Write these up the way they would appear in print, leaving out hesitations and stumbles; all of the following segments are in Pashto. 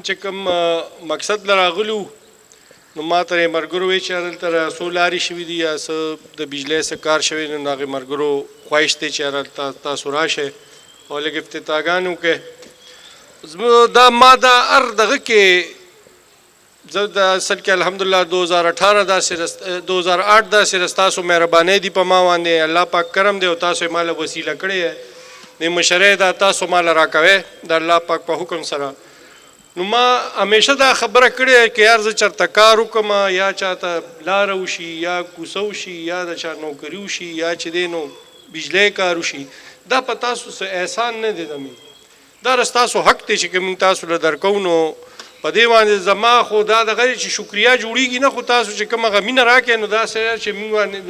موږ چې کوم مقصد له راغلو نو ما ته یې ملګرو وایي چې هلته څو لارې شوي دي یا څه د بجلۍ څه کار شوی نو هغې ملګرو خواهش دی چې هلته تاسو راشئ او لږ افتتاحګانې وکړئ دا ما دا هر دغه کې زه د اصل کې الحمدلله 2018 2008 داسې ستاسو مهربانۍ دي په ما باندې الله پاک کرم دی او تاسو یې ماله وسیله کړې یې د مشرۍ دا تاسو ماله راکوئ د الله پاک په حکم سره نو ما همیشه دا خبره کړې که یار زه چېرته کار وکړم یا چاته لاره وشي یا کوڅه وشي یا د چا نوکري وشي یا چې دی نو بجلی کار وشي دا په تاسو څه احسان نه دی زمین دا ستاسو حق دی چې که موږ تاسو له درکوو نو په دې باندې زما خو دا دغه چې شکریا جوړېږي نه خو تاسو چې کوم هغه مینه راکړئ نو داسې چې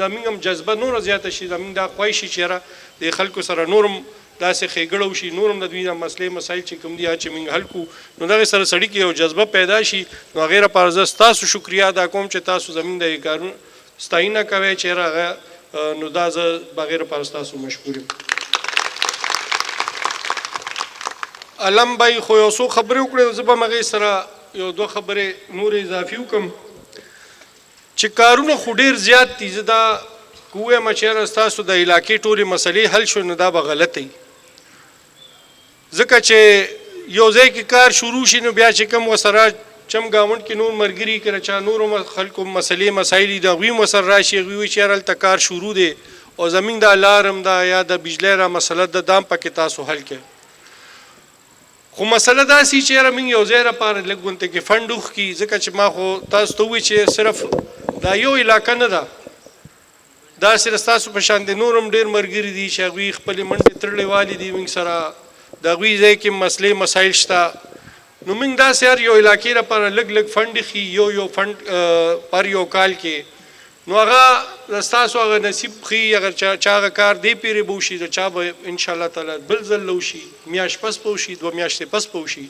زموږ هم جذبه نوره زیاته شي زموږ دا خواهش شي چې یاره د خلکو سره نور هم داسې ښېګړه وشي نور هم د دوی دا مسلې مسایل چې کوم دي چې موږ حل کړو نو دغې سره سړي کې یو جذبه پیدا شي نو هغې لپاره زه ستاسو شکریا ادا کوم چې تاسو زموږ د کارونو ستاینه کوئ چې یاره هغه نو دا زه په هغې لپاره ستاسو مشکور یم علم بای خو یو څو خبرې وکړې زه به هم هغې سره یو دوه خبرې نور اضافي وکړم چې کارونه خو ډېر زیات دي زه دا که ووایم چې یاره ستاسو د علاقې ټولې مسلې حل شو نو دا به غلطه وي ځکه چې یو ځای کې کار شروع شي نو بیا چې کوم ورسره چم ګاونډ کې نور ملګري که چا نورو خلکو مسلې مسایل دي د هغوی هم ورسره راشي هغوی وایي چې یاره هلته کار شروع دی او زموږ دا لارم دا یا د بجلی را مسله ده دا هم پکې تاسو حل کړئ خو مسله داسې چې یاره موږ یو ځای لپاره لږ غونته کې فنډ وکړي ځکه چې ما خو تاسو ته ووایي چې صرف دا یو علاقه نه ده داسې ستاسو په شان د نور هم ډېر ملګري دي چې هغوی خپلې منډې تړلې والې دي موږ سره د هغوی ځای کې مسلې مسایل شته نو موږ داسې هر یو علاقې لپاره لږ لږ فنډ ایښي یو فنډ پر یو کال کې نو هغه ستاسو هغه نصیب ښي اگر چا هغه کار دې پیرې به وشي د چا به انشاءالله تعالی بل ځل له وشي میاشت پس به وشي 2 میاشتې پس به وشي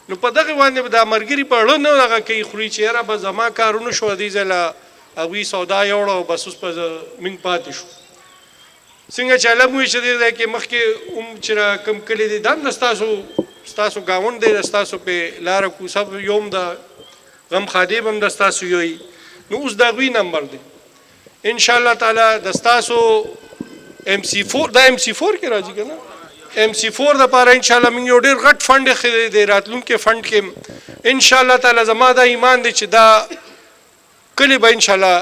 نو په دغې باندې به دا ملګري په اړه نه هغه کوي خوري چې یاره به زما کار ونه شو دې ځای له هغوی سودا یوړه او بس اوس په موږ پاتې شو څنګه چې علم وایي چې دې ځای کې مخکې هم چې کوم کلي دی دا هم د ستاسو ګاونډ دی د ستاسو په لاره کوڅه یو هم د غم خادیب هم د ستاسو یوی نو اوس د هغوی نمبر دی انشاءالله تعالی د ستاسو MC4 دا MC4 کې راځي که نه MC4 دپاره انشاءالله موږ یو ډېر غټ فنډ ایښی دی راتلونکي فنډ کې انشاءالله تعالی زما دا ایمان دی چې دا کلي به انشاءالله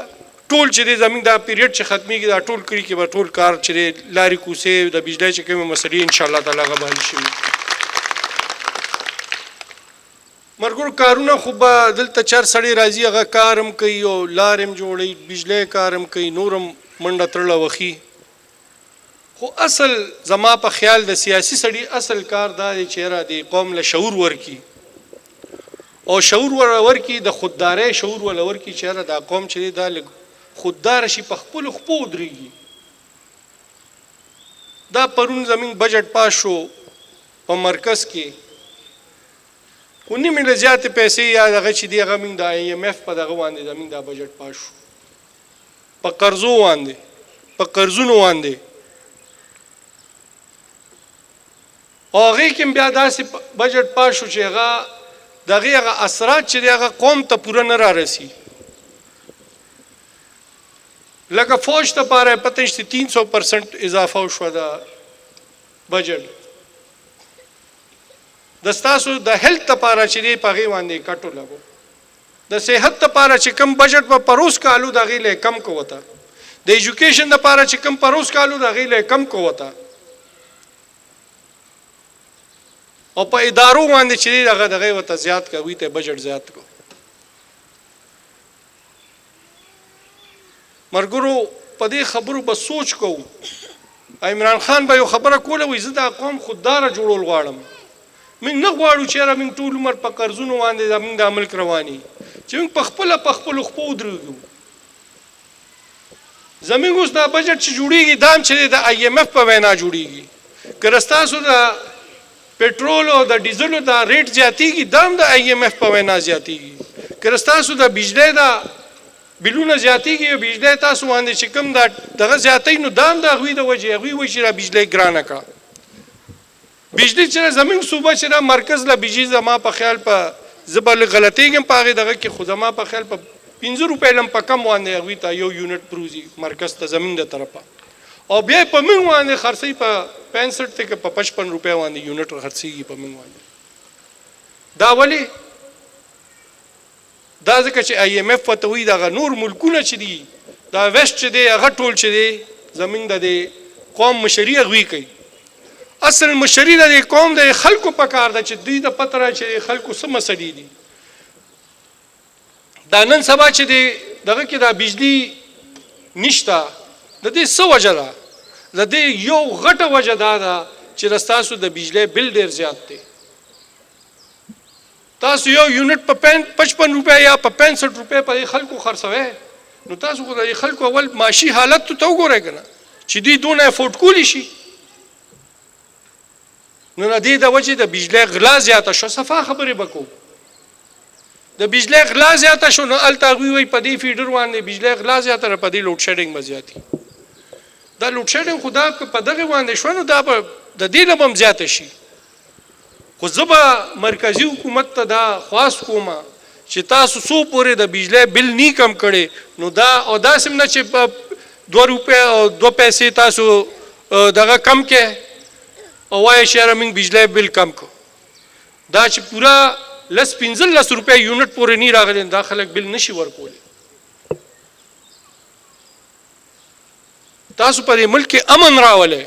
ټول چې دی زموږ دا پیریډ چې ختمیږي دا ټول کلي کې به ټول کار چې دی لارې کوڅې د بجلی چې کومې مسلې انشاءالله تعالی هغه به حل شوي مرګور کارونه خو به دلته چر سړی راځي هغه کار هم کوي او لارې هم جوړوي بجلی کار هم کوي نور هم منډه تړله وخي خو اصل زما په خیال د سیاسي سړي اصل کار دا دی چې یاره د قوم له شعور ورکړي او شعور ورکړي د خوددارۍ شعور وله ورکړي چې یاره دا قوم چې دی دا لږ خودداره شي په خپلو خپو ودرېږي دا پرون زموږ بجټ پاس شو په مرکز کې خو نیمې نه زیاتې پیسې یا دغه چې دی هغه موږ د IMF په دغه باندې زموږ دا بجټ پاس شو په قرضو باندې په قرضونو باندې او هغې کې بیا داسې بجټ پاس شو چې هغه د هغې هغه اثرات چې دی هغه قوم ته پوره نه رارسي لکه فوج دپاره یې پته نشته 300% اضافه وشوه د بجټ د ستاسو د هیلت دپاره چې دی په هغې باندې کټ ولګو د صحت دپاره چې کوم بجټ به پروس کالو د هغې له کم کو وته د ایجوکیشن دپاره چې کوم پروس کالو د هغې له کم کو وته او په ادارو باندې چې دی هغه دغې ورته زیات که هغوی ته بجټ زیات کو مرګرو په دې خبرو به سوچ کوو عمران خان به یو خبره کوله وایي زه دا قوم خودداره جوړول غواړم موږ نه غواړو چې یاره موږ ټول عمر په قرضونو باندې زموږ دا ملک رواني چې موږ په خپلو خپو ودرېږو زموږ اوس دا بجټ چې جوړېږي دا هم چې دی د IMF په وینا جوړېږي که ستاسو د پټرول او د ډیزلو دا ریټ زیاتېږي دا هم د IMF په وینا زیاتېږي که ستاسو د بجلی دا بلونه زیاتېږي او بجلی تاسو باندې چې کوم دغه زیاتوي نو دا هم د هغوی د وجې هغوی وایي چې را بجلی ګرانه کړه بجلی چې زموږ صوبه چې مرکز له بجلی زما په خیال په زه به لږ غلطېږم په هغې دغه کې، خو زما په خیال په 5 روپۍ لم په کم باندې هغوی ته یو یونټ پروزي مرکز ته زمین د طرفه، او بیا یې په موږ باندې خرڅوي په 65 ته که په 55 روپۍ باندې یونټ خرڅېږي په موږ باندې. دا ولې؟ دا ځکه چې IMF ورته وایي دغه نور ملکونه چې دي دا ویسټ چې دی هغه ټول چې دی زموږ د دې قوم مشري هغوی کوي. اصل مشري د دې قوم د خلکو په کار ده چې دوی ته پته را چې خلکو څه مسلې دي. دا نن سبا چې دی دغه کې دا بجلی نشته، د دې څه وجه ده؟ د دې یو غټه وجه دا ده چې ستاسو د بجلی بل ډېر زیات دی. تاسو یو یونټ په 55 روپۍ یا په 65 روپۍ په خلکو خرڅوئ، نو تاسو خو د خلکو اول معاشي حالت ته وګورئ که نه چې دوی دونه افورډ کولی شي. نو د دې د وجې د بجلی غلا زیاته شو. صفا خبرې به کوو، د بجلی غلا زیاته شو، نو هلته هغوی وایي په دې فیډر باندې بجلی غلا زیاته ده، په دې لوډ شیډینګ به زیاتي. دا لوډ شیډینګ خو دا که په دغې باندې شوه نو دا به د دې نه به هم زیاته شي. خو زه به مرکزي حکومت ته دا خواست کوم چې تاسو څو پورې د بجلی بل نی کم کړی نو دا او داسې هم نه چې په 2 روپۍ او 2 پیسې تاسو دغه کم کې او وایي چې یاره موږ بجلی بل کم کړو. دا چې پوره 10-15 روپۍ یونټ پورې نه راغلی دا خلک بل نشي ورکولی. تاسو په دې ملک کې امن راولی.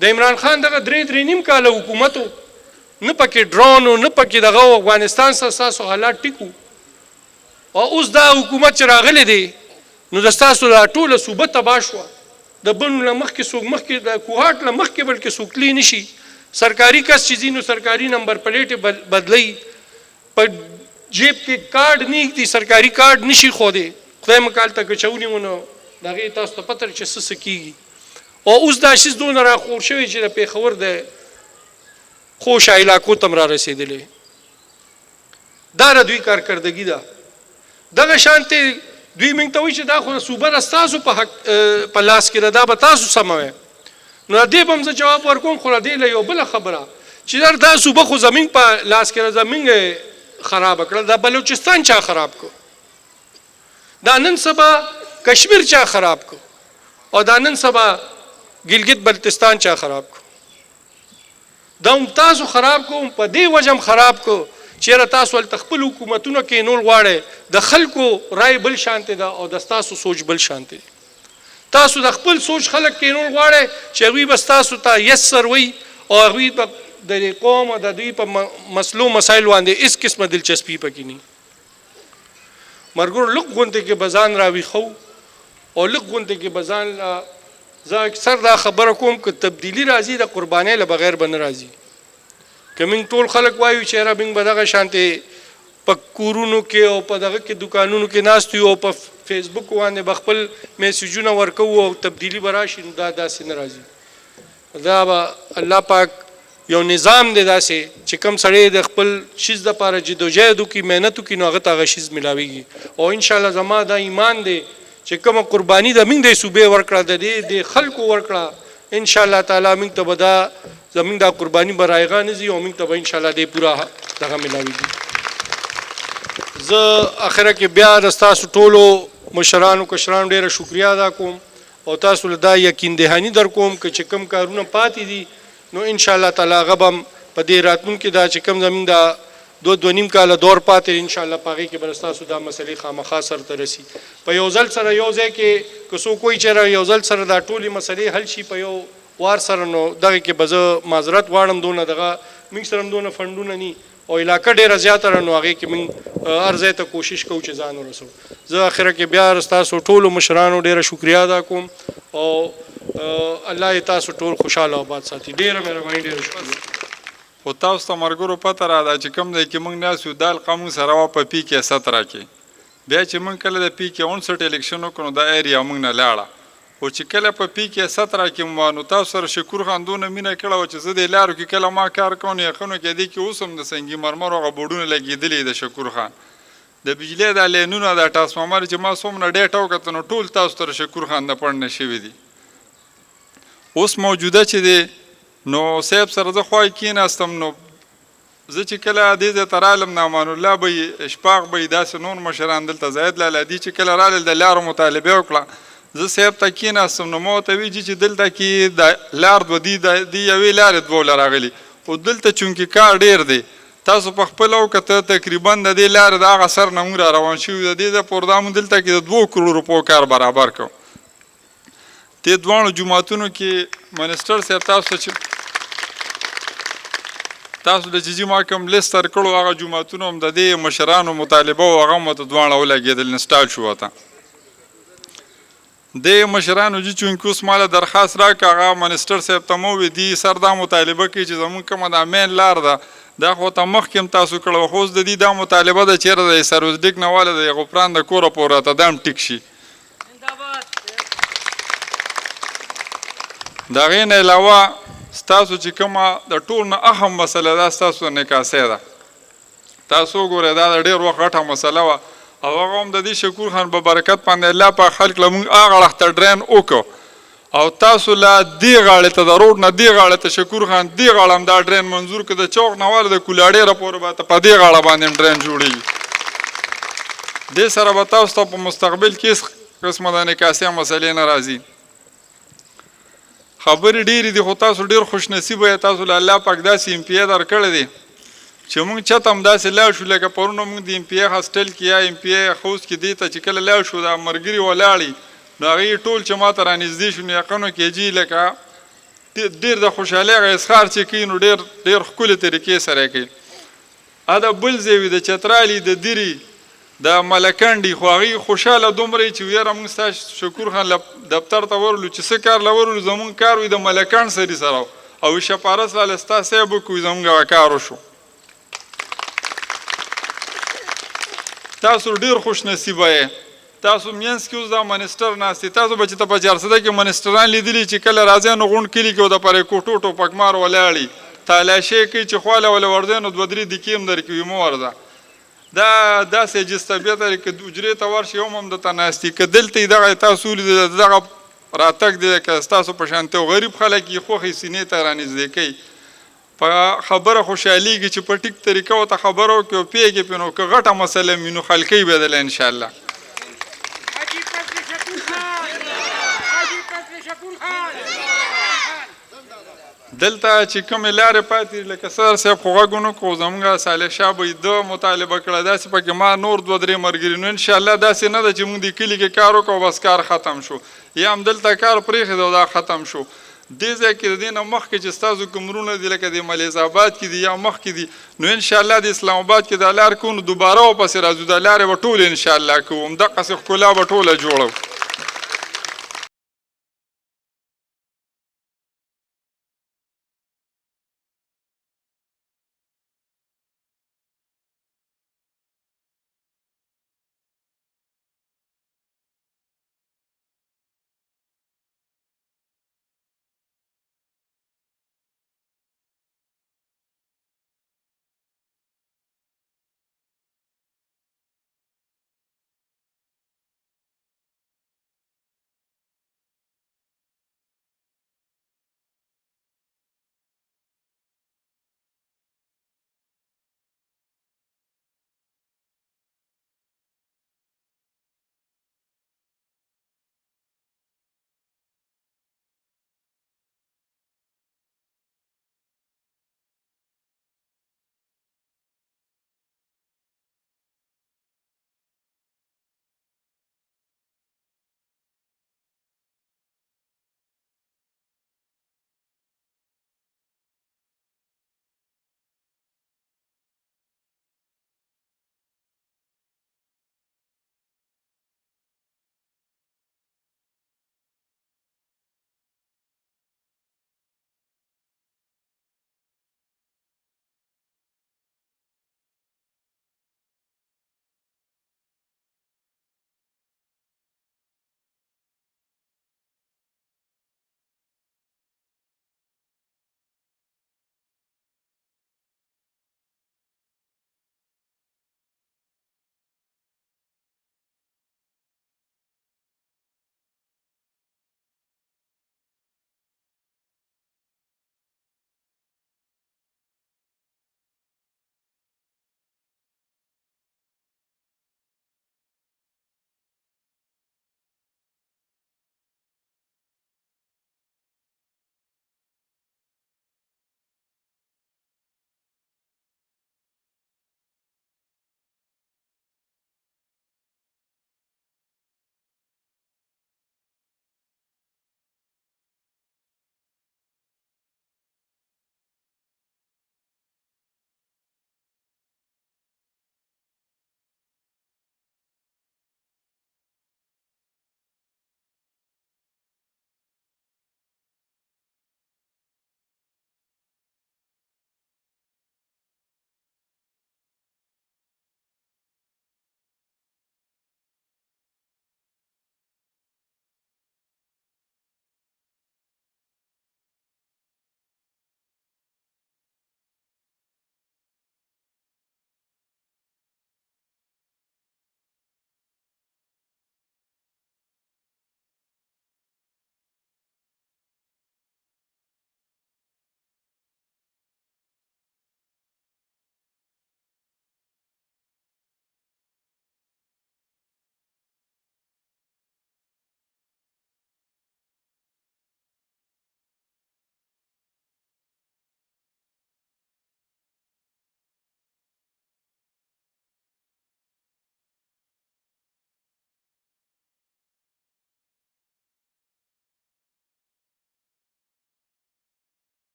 د عمران خان دغه 3.5 کاله حکومت و، نه پکې ډرون و نه پکې دغه افغانستان سره ستاسو حالات ټیک وو، او اوس دا حکومت چې راغلی دی نو د ستاسو دا ټوله صوبه تباه شوه. د بنو له مخکې څوک مخکې د کوهاټ له مخکې بلکې څوک تللی نشي. سرکاري کس چې ځي نو سرکاري نمبر پلیټې بدلوي، په جیب کې کارډ نه ایږدي، سرکاري کارډ نشي ښودی. خدای مکال ته که چونی و نو د هغې تاسو ته پته چې څه کېږي. او اوس دا شیز دونه راخور شوی چې د پېښور د خوشه علاقو ته هم را رسېدلی. دا د دوی کارکردګي ده. دغه شانتې دوی موږ ته وایي چې دا خو صوبه د ستاسو په لاس کې ده، دا به تاسو سموئ. نو د دې به هم زه جواب ورکوم، خو د دې له یو بله خبره چې دا صوبه خو زموږ په لاس کې ده، زموږ خرابه کړه. دا بلوچستان چا خراب کړو؟ دا نن سبا کشمیر چا خراب کړو؟ او دا نن سبا ګلګت بلتستان چا خراب کو؟ دا هم تاسو خراب کو. په دې وجه هم خراب کو چیرې تاسو هلته خپل حکومتونه کینول غواړئ. د خلکو رای بل شانتې ده او د ستاسو سوچ بل شانتې دی. تاسو د خپل سوچ خلک کینول غواړئ چې هغوی به ستاسو ته یس سر وي او هغوی به د دې قوم او د دوی په مسلو مسایلو باندې هېڅ قسمه دلچسپي پکې نه. ملګرو لږ غونډې کې به ځان راویښو او لږ غونډې کې به ځان زه اکثر دا خبره کوم که تبدیلي راځي د قربانۍ له بغیر به نه راځي. که موږ ټول خلک وایو چې یاره موږ به دغه شانتې په کورونو کې او په دغه کې دوکانونو کې ناست یو او په فیسبوک باندې به خپل میسیجونه ورکوو او تبدیلي به راشي، نو دا داسې نه راځي. دا به الله پاک یو نظام دی داسې چې کوم سړی د خپل شیز دپاره جدوجهد وکړي، محنت وکړي، نو هغه ته هغه شیز میلاویږي. او انشاءالله زما دا ایمان دی چې کومه قرباني د موږ د صوبې ورکړه د دې د خلکو ورکړه، انشاءالله تعالی موږ ته به دا زموږ دا قرباني به رایغه نه ځي او موږ ته به انشاءالله دې پوره دغه میلاویږي. زه اخره کې بیا د ستاسو ټولو مشرانو کشرانو ډېره شکریه ادا کوم او تاسو له دا یقین دهاني در کوم که چې کوم کارونه پاتې دي نو انشاءالله تعالی هغه به هم په دې راتلونکي دا چې کوم زموږ دا 2.5 کاله دور پاتې انشاءالله په هغې کې به ستاسو دا مسلې خامخا سرته رسي. په یو ځل سره یو ځای کې که څوک وایي چې یو ځل سره دا ټولې مسلې حل شي په یو وار سره، نو دغه کې به زه معذرت غواړم، دونه دغه موږ سره هم دونه فنډونه ني او علاقه ډېره زیاته ده، نو هغې کې موږ هر ځای ته کوشش کوو چې ځان ورسوو. زه اخره کې بیا ستاسو ټولو مشرانو ډېره شکریه ادا کوم او الله یې تاسو ټول خوشحاله او آباد ساتي. ډېره مهرباني، ډېره شکریه. خو تاسو ته ملګرو پته را ده چې کوم ځای کې موږ ناست یو دا قانون سره وه په پی کې 17 کې، بیا چې موږ کله د پی کې 59 الیکشن وکړو نو دا ایریا موږ نه لاړه. خو چې کله په پی کې 17 کې مو نو تاسو سره شکور خان دونه مینه کړې وه چې زه د لارو کې کله ما کار کوم یقینو کې دې کې اوس هم د سنګي مرمرو هغه بورډونه لګېدلي د شکور خان د بجلی دا لینونه دا ټرانسفارمر چې ما څومره ډېټه وکتل نو ټول تاسو سره شکور خان د پړنه شوي دي. اوس موجوده چې دی نو صاحب سره زه خوا کېناستم نو زه چې کله دې ځای ته رالم نعمان الله به یې اشفاق به یې داسې نور مشران دلته زاید لاله دي چې کله رالل د لارو مطالبه وکړه زه صاحب ته کېناستم نو ما ورته ویل چې دلته کې د لار دوه دي یوې لارې دوله راغلي خو دلته چونکې کار ډېر دی تاسو په خپله وکته تقریبا د دې لارې د هغه سر نه موږ را روان شوي د دې ځای پورې دا موږ دلته کې د 2 کروړو روپو کار برابر کړو دې دواړو جوماتونو کې منسټر صاحب تاسو د چې ما کوم لیست ورکړو هغه جوماتونه هم د دې مشرانو مطالبه و هغه هم ورته دواړه ولګېدل انسټال شو ورته دې مشرانو چې چونکې اوس ماله درخواست راکړه هغه منسټر صاحب ته مو وویل دې سر دا مطالبه کوي چې زمونږ کومه دا مین لار ده دا خو ته مخکې هم تاسو کړه خو اوس د دې دا مطالبه ده چېرته د سروس ډیک نه واله د غفران د کوره پورې راته دا هم ټیک شي د هغې نه علاوه ستاسو چې کومه د ټول نه اهم مسله ده ستاسو نکاسۍ ده تاسو وګورئ دا د ډېر وخت غټه مسله وه او هغه هم د دې شکور خان په برکت باندې الله پاک خلک له موږ هغه اړخ ته ډرین وکړو او تاسو لا دې غاړې ته د روډ نه دې غاړې ته شکور خان دې غاړه هم دا ډرین منظور کړه د چوک نه واله د کولاډې راپورې به په دې غاړه باندې هم ډرین جوړېږي دې سره به تاسو ته په مستقبل کې هېڅ قسمه د نکاسۍ مسلې نه راځي خبرې ډېرې دي خو تاسو ډېر خوشنصیبه یې تاسو له الله پاک داسې امپیه درکړی دی چې موږ چته هم داسې لاړ شو لکه پرونه موږ د امپیه هاسټل کې یا امپیه هاوس کې دې ته چې کله لاړ شو دا ملګري ولاړي نو هغې ټول چې ما ته رانږدې شو نو یقینو کې جي لکه ډېر د خوشحالۍ هغه اظهار چې کوي نو ډېر ښکلې طریقې سره یې کوي دا بل ځای وي د چترالي د دیري د ملکنډي خو هغې خوشحاله دومره چې یاره موږ ستا شکور خان دفتر ته ورلو چې څه کار له ورلو زموږ کار وي د ملکان سړي سره او شپارس لاله ستا صاحب وکړو زموږ هغه کار وشو تاسو ډېر خوش نصیبه یې تاسو مینځ کې اوس دا منسټر ناست دی تاسو به چې ته په چارسده کې منسټران لیدلي چې کله راځي نو غونډ کلي کې د پرې کوټو ټوپکمار ولاړي تالاشۍ کوي چې خواله وله ورځی نو 2-3 دقیقې هم درکوي مه ورځه دا داسې عجز طبیعت لري که حجرې ته ورشي هم همدلته ناست دي که دلته یې دغه تاسو ولیدل دغه راتګ دی که ستاسو په شانتې غریب خلک یې خوښې سینې ته رانږدې کوي په خبره خوشحالېږي چې په ټیک طریقه ورته خبره وکړي او پوهېږي پرې نو که غټه مسله وي نو حل کوي به دله انشاءالله دلته چې کومې لارې پاتې لکه صدر صاحب خو غږ ونه کړو زموږ صالح شاه به یې ده مطالبه کړه داسې پکې ما نور 2-3 ملګري نو انشاءالله داسې نه ده چې موږ د کلي کې کار وکړو بس کار ختم شو یا هم دلته کار پرېښې ده او دا ختم شو دې ځای کې د دې نه مخکې چې ستاسو کومرونه دي لکه د ملیز آباد کې دي یا مخکې دي نو انشاءالله د اسلام آباد کې دا لار کوو نو دوباره واپسې راځو دا لارې به ټولې انشاءالله کوو همدقسې ښکلا به ټوله جوړو